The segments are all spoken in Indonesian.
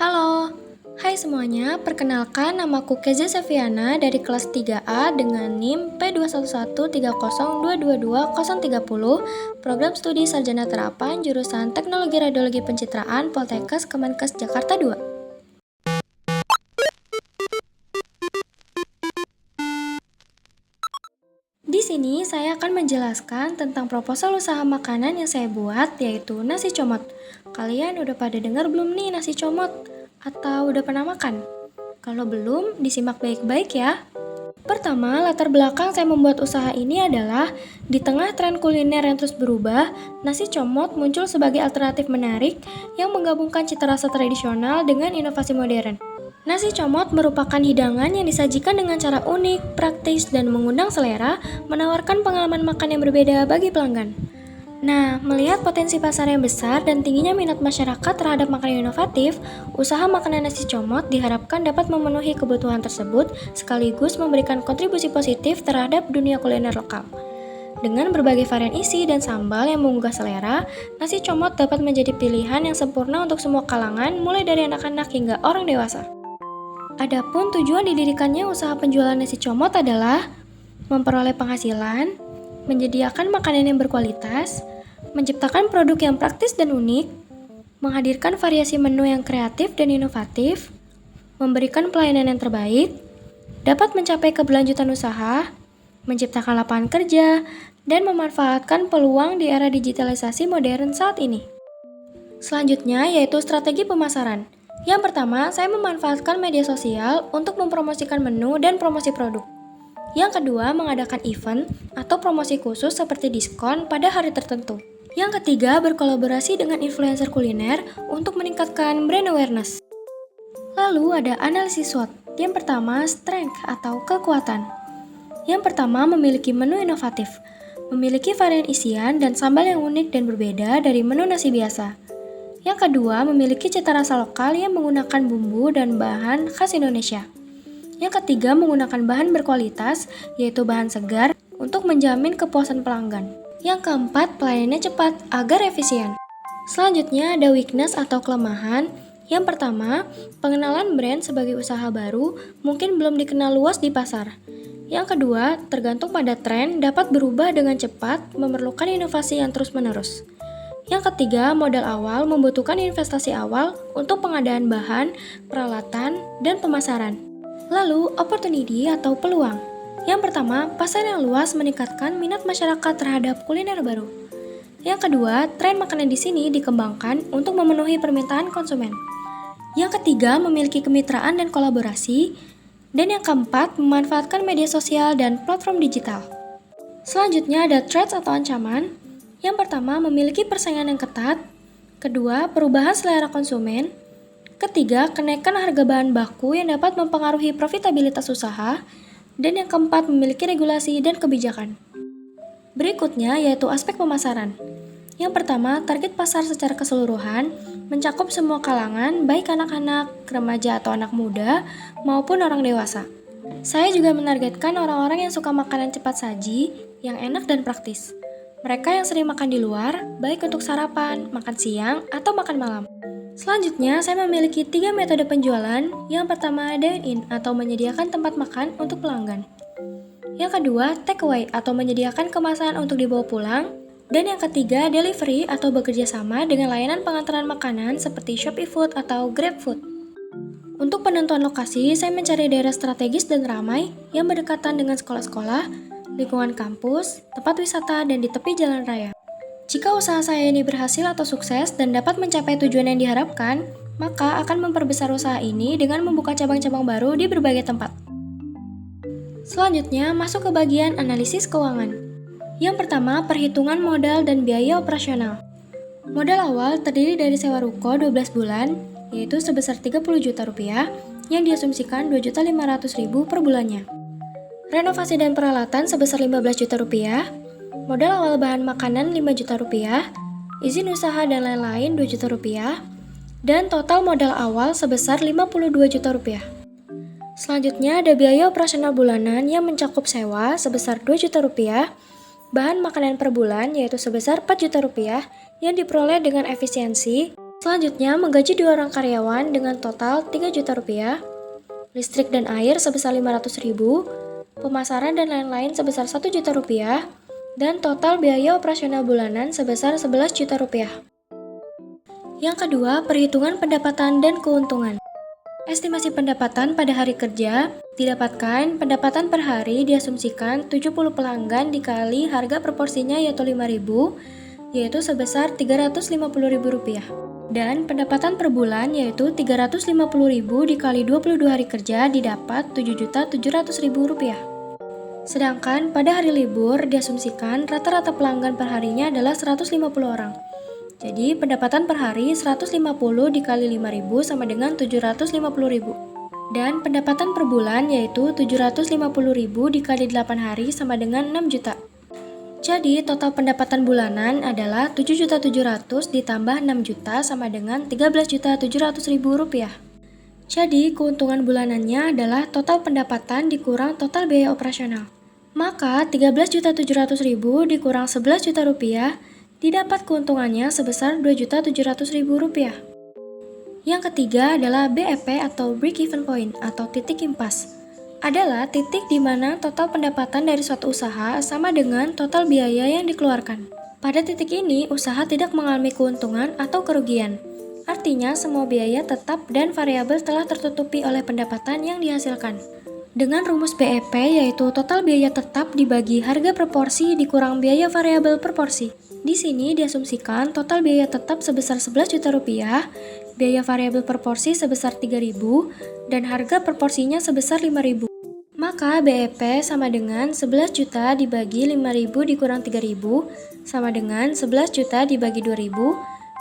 Halo, hai semuanya, perkenalkan namaku Keza Seviana dari kelas 3A dengan NIM P21130222030, Program Studi Sarjana Terapan jurusan Teknologi Radiologi Pencitraan Poltekkes Kemenkes Jakarta 2. Di sini saya akan menjelaskan tentang proposal usaha makanan yang saya buat, yaitu nasi comot. Kalian udah pada dengar belum nih nasi comot? Atau udah pernah makan? Kalau belum, disimak baik-baik ya. Pertama, latar belakang saya membuat usaha ini adalah di tengah tren kuliner yang terus berubah, nasi comot muncul sebagai alternatif menarik yang menggabungkan cita rasa tradisional dengan inovasi modern. Nasi comot merupakan hidangan yang disajikan dengan cara unik, praktis, dan mengundang selera, menawarkan pengalaman makan yang berbeda bagi pelanggan. Nah, melihat potensi pasar yang besar dan tingginya minat masyarakat terhadap makanan inovatif, usaha makanan nasi comot diharapkan dapat memenuhi kebutuhan tersebut sekaligus memberikan kontribusi positif terhadap dunia kuliner lokal. Dengan berbagai varian isi dan sambal yang menggugah selera, nasi comot dapat menjadi pilihan yang sempurna untuk semua kalangan, mulai dari anak-anak hingga orang dewasa. Adapun tujuan didirikannya usaha penjualan nasi comot adalah memperoleh penghasilan, menyediakan makanan yang berkualitas, menciptakan produk yang praktis dan unik, menghadirkan variasi menu yang kreatif dan inovatif, memberikan pelayanan yang terbaik, dapat mencapai keberlanjutan usaha, menciptakan lapangan kerja, dan memanfaatkan peluang di era digitalisasi modern saat ini. Selanjutnya yaitu strategi pemasaran. Yang pertama, saya memanfaatkan media sosial untuk mempromosikan menu dan promosi produk. Yang kedua, mengadakan event atau promosi khusus seperti diskon pada hari tertentu. Yang ketiga, berkolaborasi dengan influencer kuliner untuk meningkatkan brand awareness. Lalu ada analisis SWOT. Yang pertama, strength atau kekuatan. Yang pertama, memiliki menu inovatif. Memiliki varian isian dan sambal yang unik dan berbeda dari menu nasi biasa. Yang kedua, memiliki cita rasa lokal yang menggunakan bumbu dan bahan khas Indonesia. Yang ketiga, menggunakan bahan berkualitas, yaitu bahan segar, untuk menjamin kepuasan pelanggan. Yang keempat, pelayanannya cepat agar efisien. Selanjutnya ada weakness atau kelemahan. Yang pertama, pengenalan brand sebagai usaha baru mungkin belum dikenal luas di pasar. Yang kedua, tergantung pada tren dapat berubah dengan cepat, memerlukan inovasi yang terus-menerus. Yang ketiga, modal awal membutuhkan investasi awal untuk pengadaan bahan, peralatan, dan pemasaran. Lalu, opportunity atau peluang. Yang pertama, pasar yang luas meningkatkan minat masyarakat terhadap kuliner baru. Yang kedua, tren makanan di sini dikembangkan untuk memenuhi permintaan konsumen. Yang ketiga, memiliki kemitraan dan kolaborasi. Dan yang keempat, memanfaatkan media sosial dan platform digital. Selanjutnya ada threats atau ancaman. Yang pertama, memiliki persaingan yang ketat. Kedua, perubahan selera konsumen. Ketiga, kenaikan harga bahan baku yang dapat mempengaruhi profitabilitas usaha. Dan yang keempat, memiliki regulasi dan kebijakan. Berikutnya yaitu aspek pemasaran. Yang pertama, target pasar secara keseluruhan mencakup semua kalangan, baik anak-anak, remaja atau anak muda, maupun orang dewasa. Saya juga menargetkan orang-orang yang suka makanan cepat saji, yang enak dan praktis. Mereka yang sering makan di luar, baik untuk sarapan, makan siang, atau makan malam. Selanjutnya, saya memiliki 3 metode penjualan. Yang pertama, dine-in atau menyediakan tempat makan untuk pelanggan. Yang kedua, take-away atau menyediakan kemasan untuk dibawa pulang. Dan yang ketiga, delivery atau bekerja sama dengan layanan pengantaran makanan seperti Shopee Food atau GrabFood. Untuk penentuan lokasi, saya mencari daerah strategis dan ramai yang berdekatan dengan sekolah-sekolah, lingkungan kampus, tempat wisata, dan di tepi jalan raya. Jika usaha saya ini berhasil atau sukses dan dapat mencapai tujuan yang diharapkan, maka akan memperbesar usaha ini dengan membuka cabang-cabang baru di berbagai tempat. Selanjutnya, masuk ke bagian analisis keuangan. Yang pertama, perhitungan modal dan biaya operasional. Modal awal terdiri dari sewa ruko 12 bulan, yaitu sebesar 30 juta rupiah, yang diasumsikan 2.500.000 per bulannya. Renovasi dan peralatan sebesar 15 juta rupiah, modal awal bahan makanan 5 juta rupiah, izin usaha dan lain-lain 2 juta rupiah, dan total modal awal sebesar 52 juta rupiah. Selanjutnya ada biaya operasional bulanan yang mencakup sewa sebesar 2 juta rupiah, bahan makanan per bulan yaitu sebesar 4 juta rupiah yang diperoleh dengan efisiensi, Selanjutnya, menggaji 2 orang karyawan dengan total 3 juta rupiah, listrik dan air sebesar 500.000, pemasaran dan lain-lain sebesar 1 juta rupiah, dan total biaya operasional bulanan sebesar 11 juta rupiah. Yang kedua, perhitungan pendapatan dan keuntungan. Estimasi pendapatan pada hari kerja didapatkan pendapatan per hari diasumsikan 70 pelanggan dikali harga proporsinya yaitu 5.000, yaitu sebesar 350.000 rupiah. Dan pendapatan per bulan yaitu 350.000 dikali 22 hari kerja didapat 7.700.000 rupiah. Sedangkan pada hari libur diasumsikan rata-rata pelanggan per harinya adalah 150 orang. Jadi pendapatan per hari 150 dikali 5.000 sama dengan 750.000. Dan pendapatan per bulan yaitu 750.000 dikali 8 hari sama dengan 6 juta. Jadi total pendapatan bulanan adalah 7.700.000 ditambah 6 juta sama dengan 13.700.000 rupiah. Jadi keuntungan bulanannya adalah total pendapatan dikurang total biaya operasional. Maka 13.700.000 dikurang 11 juta rupiah didapat keuntungannya sebesar 2.700.000 rupiah. Yang ketiga adalah BEP atau break-even point atau titik impas. Adalah titik di mana total pendapatan dari suatu usaha sama dengan total biaya yang dikeluarkan. Pada titik ini, usaha tidak mengalami keuntungan atau kerugian. Artinya, semua biaya tetap dan variabel telah tertutupi oleh pendapatan yang dihasilkan. Dengan rumus BEP yaitu total biaya tetap dibagi harga proporsi dikurang biaya variabel proporsi. Di sini diasumsikan total biaya tetap sebesar 11 juta rupiah, biaya variabel proporsi sebesar 3.000, dan harga proporsinya sebesar 5.000. Maka BEP sama dengan 11 juta dibagi 5.000 dikurang 3.000 sama dengan 11 juta dibagi 2.000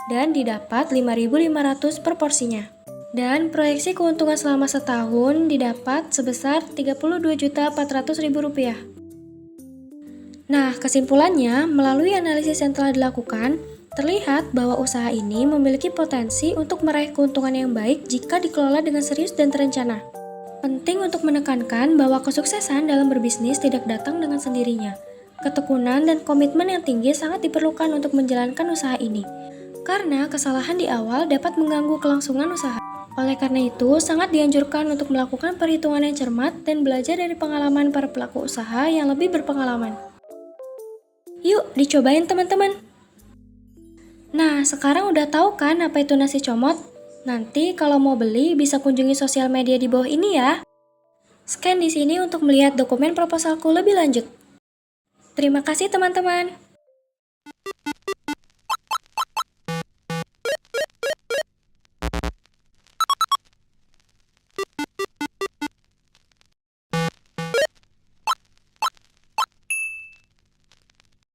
dan didapat 5.500 per porsinya. Dan proyeksi keuntungan selama setahun didapat sebesar 32.400.000 rupiah. Nah, kesimpulannya, melalui analisis yang telah dilakukan, terlihat bahwa usaha ini memiliki potensi untuk meraih keuntungan yang baik jika dikelola dengan serius dan terencana. Penting untuk menekankan bahwa kesuksesan dalam berbisnis tidak datang dengan sendirinya. Ketekunan dan komitmen yang tinggi sangat diperlukan untuk menjalankan usaha ini, karena kesalahan di awal dapat mengganggu kelangsungan usaha. Oleh karena itu, sangat dianjurkan untuk melakukan perhitungan yang cermat dan belajar dari pengalaman para pelaku usaha yang lebih berpengalaman. Yuk, dicobain teman-teman. Nah, sekarang udah tahu kan apa itu nasi comot? Nanti kalau mau beli bisa kunjungi sosial media di bawah ini ya. Scan di sini untuk melihat dokumen proposalku lebih lanjut. Terima kasih teman-teman.